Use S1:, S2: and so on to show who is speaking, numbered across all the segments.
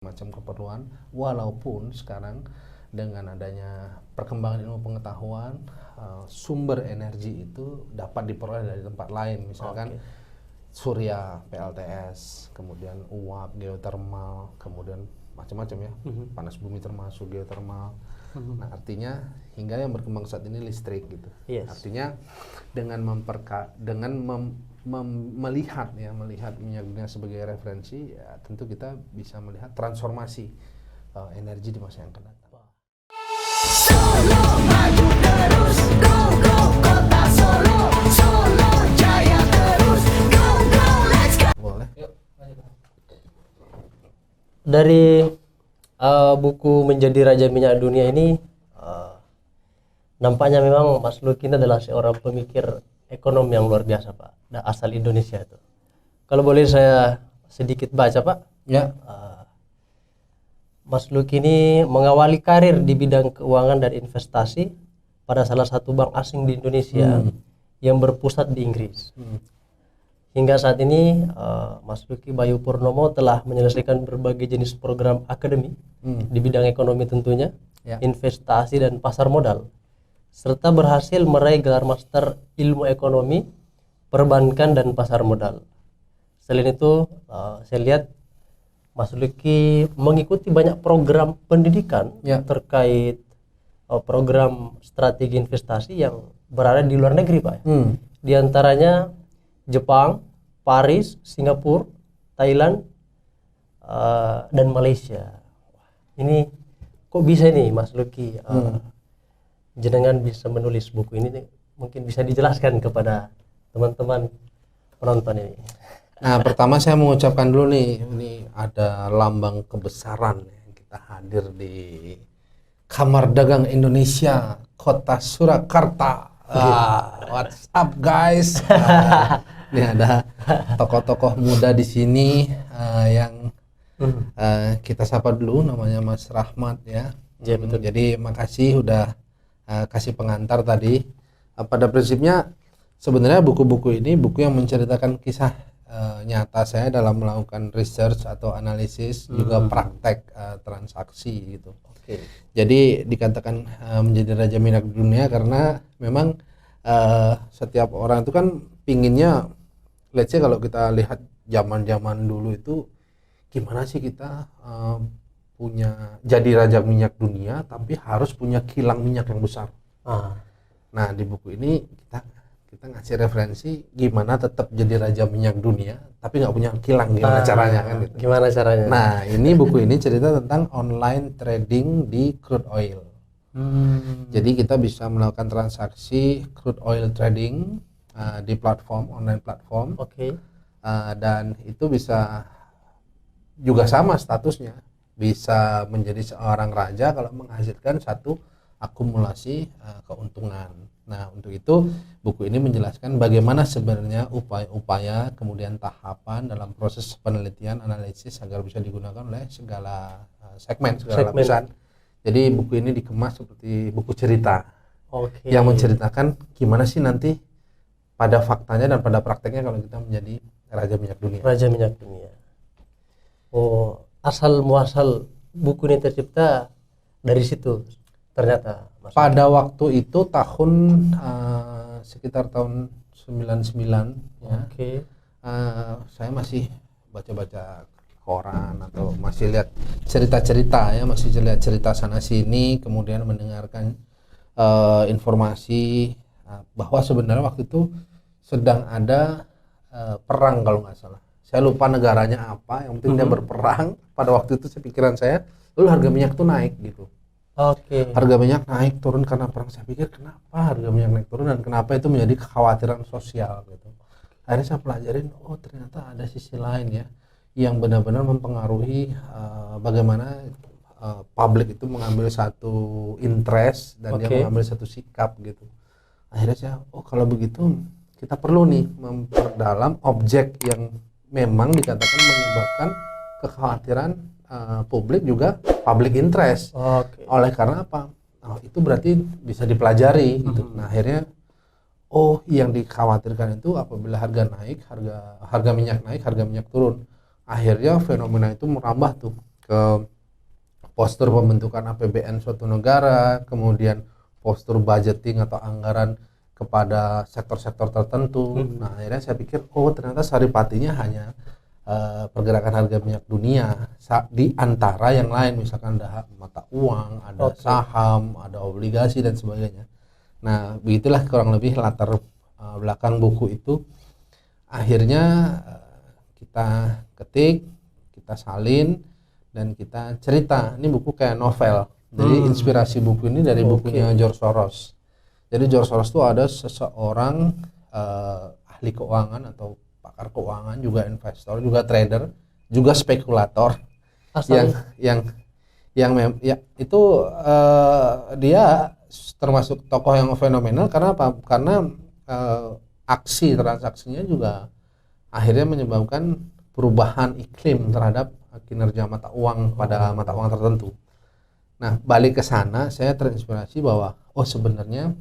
S1: macam keperluan, walaupun sekarang dengan adanya perkembangan ilmu pengetahuan, sumber energi itu dapat diperoleh dari tempat lain, misalkan surya, PLTS, kemudian uap, geotermal, kemudian macam-macam ya, panas bumi termasuk geotermal. Nah, artinya hingga yang berkembang saat ini listrik gitu. Artinya dengan melihat minyak dunia sebagai referensi, ya tentu kita bisa melihat transformasi energi di masa yang akan datang.
S2: Solo maju terus, go go kota Solo, Solo jaya terus, go go let's go.
S1: Boleh.
S3: Dari buku Menjadi Raja Minyak Dunia ini nampaknya memang Mas Luki ini adalah seorang pemikir ekonomi yang luar biasa, Pak. Asal Indonesia itu. Kalau boleh saya sedikit baca, Pak.
S1: Ya.
S3: Mas Luki ini mengawali karir di bidang keuangan dan investasi pada salah satu bank asing di Indonesia yang berpusat di Inggris. Hingga saat ini Mas Luki Bayu Purnomo telah menyelesaikan berbagai jenis program akademi di bidang ekonomi tentunya, investasi dan pasar modal, serta berhasil meraih gelar master ilmu ekonomi, perbankan dan pasar modal. Selain itu saya lihat Mas Luki mengikuti banyak program pendidikan terkait program strategi investasi yang berada di luar negeri, Pak. Di antaranya Jepang, Paris, Singapura, Thailand, dan Malaysia. Ini kok bisa nih Mas Luki jenengan bisa menulis buku ini? Mungkin bisa dijelaskan kepada teman-teman penonton ini.
S1: Nah, pertama saya mengucapkan dulu nih, ini ada lambang kebesaran yang kita hadir di Kamar Dagang Indonesia, Kota Surakarta. What's up guys? Ini ada tokoh-tokoh muda di sini yang kita sapa dulu, namanya Mas Rahmat ya. Jadi makasih udah kasih pengantar tadi. Pada prinsipnya sebenarnya buku-buku ini buku yang menceritakan kisah nyata saya dalam melakukan research atau analisis, juga praktek transaksi gitu. Jadi dikatakan menjadi raja minyak dunia karena memang setiap orang itu kan pinginnya, let's say kalau kita lihat zaman-zaman dulu itu gimana sih kita punya jadi raja minyak dunia tapi harus punya kilang minyak yang besar. Nah, di buku ini kita ngasih referensi gimana tetap jadi raja minyak dunia tapi nggak punya kilang, gimana caranya kan gitu.
S3: Gimana caranya?
S1: Nah, ini buku ini cerita tentang online trading di crude oil. Jadi kita bisa melakukan transaksi crude oil trading di platform, online platform. Dan itu bisa juga sama statusnya, bisa menjadi seorang raja kalau menghasilkan satu akumulasi keuntungan. Nah, untuk itu buku ini menjelaskan bagaimana sebenarnya upaya-upaya kemudian tahapan dalam proses penelitian analisis agar bisa digunakan oleh segala segmen, segala lapisan. Jadi buku ini dikemas seperti buku cerita yang menceritakan gimana sih nanti pada faktanya dan pada prakteknya kalau kita menjadi raja minyak dunia.
S3: Raja minyak dunia. Oh, asal muasal buku ini tercipta dari situ ternyata.
S1: Pada waktu itu tahun sekitar tahun 99 ya. Saya masih baca-baca koran atau masih lihat cerita-cerita ya, masih lihat cerita sana sini, kemudian mendengarkan informasi bahwa sebenarnya waktu itu sedang ada perang kalau nggak salah. Saya lupa negaranya apa, yang penting dia berperang. Pada waktu itu pikiran saya, lalu harga minyak tuh naik gitu. Harga minyak naik turun karena perang. Saya pikir kenapa harga minyak naik turun dan kenapa itu menjadi kekhawatiran sosial gitu. Akhirnya saya pelajarin, oh ternyata ada sisi lain ya yang benar-benar mempengaruhi bagaimana publik itu mengambil satu interest dan dia mengambil satu sikap gitu. Akhirnya saya, oh kalau begitu kita perlu nih memperdalam objek yang memang dikatakan menyebabkan kekhawatiran publik juga public interest. Oleh karena apa? Itu berarti bisa dipelajari gitu. Nah, akhirnya yang dikhawatirkan itu apabila harga naik, harga minyak naik, harga minyak turun. Akhirnya fenomena itu merambah tuh ke postur pembentukan APBN suatu negara, kemudian postur budgeting atau anggaran kepada sektor-sektor tertentu. Nah, akhirnya saya pikir, oh ternyata saripatinya hanya pergerakan harga minyak dunia di antara yang lain, misalkan ada mata uang, ada saham, ada obligasi dan sebagainya. Nah, begitulah kurang lebih latar belakang buku itu. Akhirnya kita ketik, kita salin, dan kita cerita. Ini buku kayak novel. Jadi inspirasi buku ini dari bukunya George Soros. Jadi George Soros itu ada seseorang ahli keuangan atau pakar keuangan, juga investor, juga trader, juga spekulator. Itu dia termasuk tokoh yang fenomenal. Karena apa? Karena aksi transaksinya juga akhirnya menyebabkan perubahan iklim terhadap kinerja mata uang pada mata uang tertentu. Nah, balik ke sana saya terinspirasi bahwa sebenarnya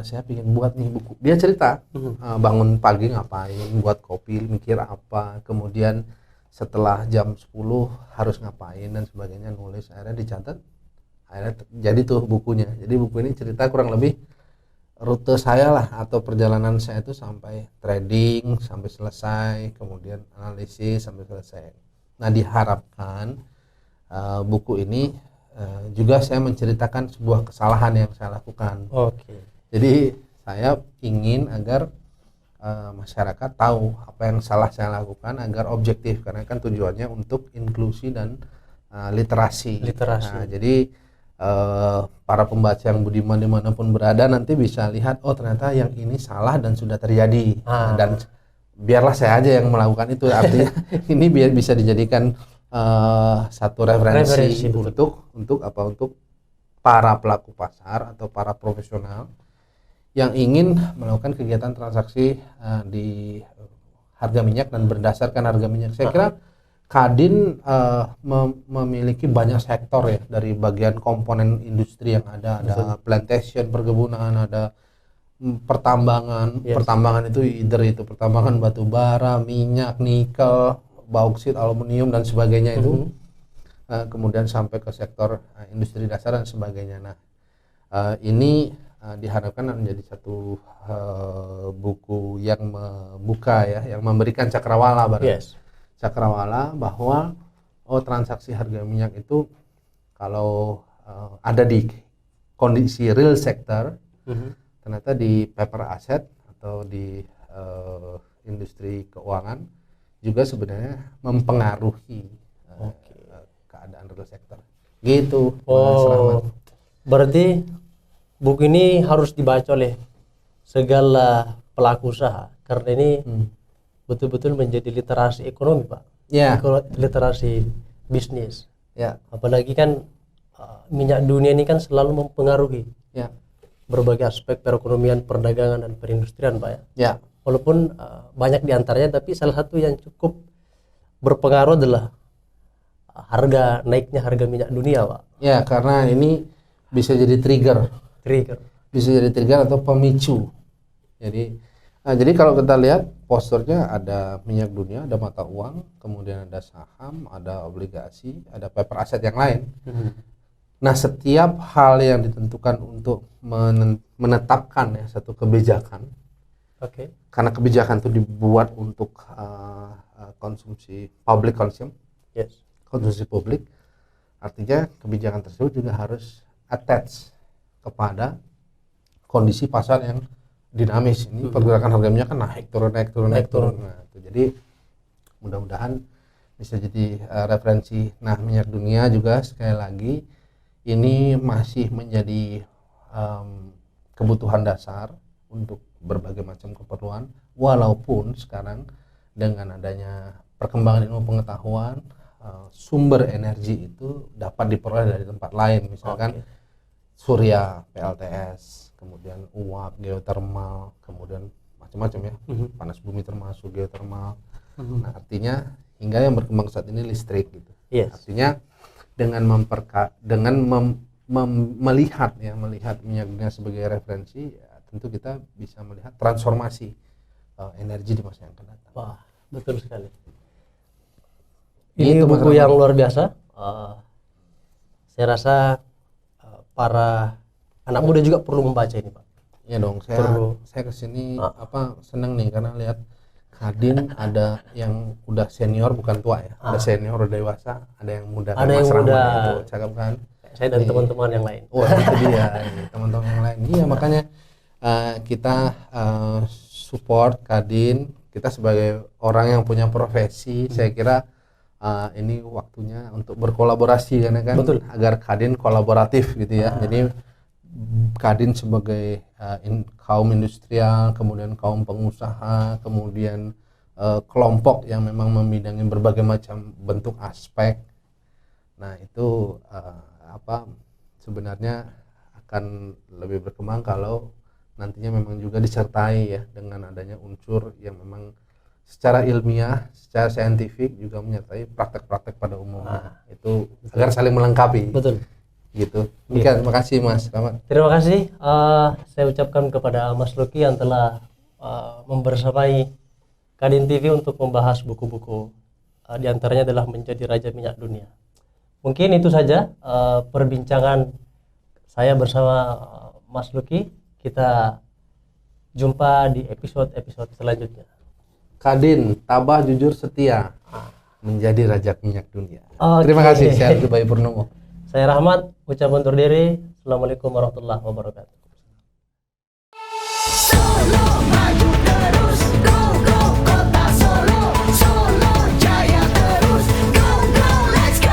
S1: saya ingin buat nih buku. Dia cerita bangun pagi ngapain, buat kopi, mikir apa, kemudian setelah jam 10 harus ngapain dan sebagainya, nulis, akhirnya dicatat, akhirnya jadi tuh bukunya. Jadi buku ini cerita kurang lebih rute saya lah, atau perjalanan saya itu sampai trading sampai selesai, kemudian analisis sampai selesai. Nah, diharapkan buku ini juga saya menceritakan sebuah kesalahan yang saya lakukan. Jadi saya ingin agar masyarakat tahu apa yang salah saya lakukan agar objektif, karena kan tujuannya untuk inklusi dan literasi. Nah, jadi para pembaca yang budiman dimanapun berada nanti bisa lihat, ternyata yang ini salah dan sudah terjadi. Dan biarlah saya aja yang melakukan itu. Artinya ini biar bisa dijadikan satu referensi untuk para pelaku pasar atau para profesional yang ingin melakukan kegiatan transaksi di harga minyak dan berdasarkan harga minyak. Saya kira Kadin memiliki banyak sektor ya, dari bagian komponen industri yang ada plantation, perkebunan, ada pertambangan. Pertambangan itu itu pertambangan batu bara, minyak, nikel, bauksit, aluminium dan sebagainya itu. Kemudian sampai ke sektor industri dasar dan sebagainya. Nah, ini diharapkan menjadi satu buku yang membuka ya, yang memberikan cakrawala cakrawala bahwa transaksi harga minyak itu kalau ada di kondisi real sector, ternyata di paper asset atau di industri keuangan juga sebenarnya mempengaruhi keadaan real sector. Gitu.
S3: Berarti buku ini harus dibaca oleh segala pelaku usaha, karena ini betul-betul menjadi literasi ekonomi, Pak. Literasi bisnis. Apalagi kan minyak dunia ini kan selalu mempengaruhi berbagai aspek perekonomian, perdagangan dan perindustrian, Pak ya. Walaupun banyak diantaranya, tapi salah satu yang cukup berpengaruh adalah naiknya harga minyak dunia, Pak.
S1: Ya, karena ini bisa jadi trigger. Bisa jadi trigger atau pemicu. Jadi kalau kita lihat posturnya ada minyak dunia, ada mata uang, kemudian ada saham, ada obligasi, ada paper aset yang lain. Nah, setiap hal yang ditentukan untuk menetapkan ya satu kebijakan, karena kebijakan itu dibuat untuk konsumsi public konsumsi publik, artinya kebijakan tersebut juga harus attach kepada kondisi pasar yang dinamis. Ini pergerakan harga minyak kan naik turun. Nah, jadi mudah-mudahan bisa jadi referensi. Nah, minyak dunia juga sekali lagi ini masih menjadi kebutuhan dasar untuk berbagai macam keperluan, walaupun sekarang dengan adanya perkembangan ilmu pengetahuan, sumber energi itu dapat diperoleh dari tempat lain, misalkan surya, PLTS, kemudian uap, geotermal, kemudian macam-macam ya, panas bumi termasuk geotermal. Nah, artinya hingga yang berkembang saat ini listrik gitu. Artinya dengan melihat minyak dunia sebagai referensi, ya, tentu kita bisa melihat transformasi energi di masa yang akan datang.
S3: Wah, betul sekali. Ini
S1: Gitu, Mas
S3: buku
S1: Rahmat.
S3: yang luar biasa. Saya rasa para anak muda juga perlu membaca ini, Pak.
S1: Ya dong,
S3: Perlu.
S1: saya kesini seneng nih karena lihat Kadin ada yang udah senior bukan tua ya, ada senior udah dewasa, ada yang muda
S3: Ada
S1: kayak
S3: yang
S1: Mas Rahmat
S3: muda.
S1: itu, cakep kan?
S3: Saya dan teman-teman yang lain.
S1: Wah itu dia, ini, teman-teman yang lain. Iya makanya kita support Kadin, kita sebagai orang yang punya profesi, saya kira ini waktunya untuk berkolaborasi karena kan
S3: Betul.
S1: agar Kadin kolaboratif gitu ya. Jadi Kadin sebagai kaum industrial, kemudian kaum pengusaha, kemudian kelompok yang memang membidangi berbagai macam bentuk aspek. Nah itu sebenarnya akan lebih berkembang kalau nantinya memang juga disertai ya dengan adanya unsur yang memang secara ilmiah, secara saintifik juga menyertai praktek-praktek pada umumnya. Itu agar saling melengkapi.
S3: Betul.
S1: Gitu. Demikian, terima kasih Mas Rahmat.
S3: Terima kasih. Saya ucapkan kepada Mas Luki yang telah membersamai Kadin TV untuk membahas buku-buku. Di antaranya adalah Menjadi Raja Minyak Dunia. Mungkin itu saja perbincangan saya bersama Mas Luki. Kita jumpa di episode selanjutnya.
S1: Kadin, tabah, jujur, setia, menjadi raja minyak dunia.
S3: Oke.
S1: Terima kasih. Saya Ardi Bayu Purnomo.
S3: Saya Rahmat, ucap undur diri. Assalamualaikum warahmatullahi wabarakatuh.
S2: Solo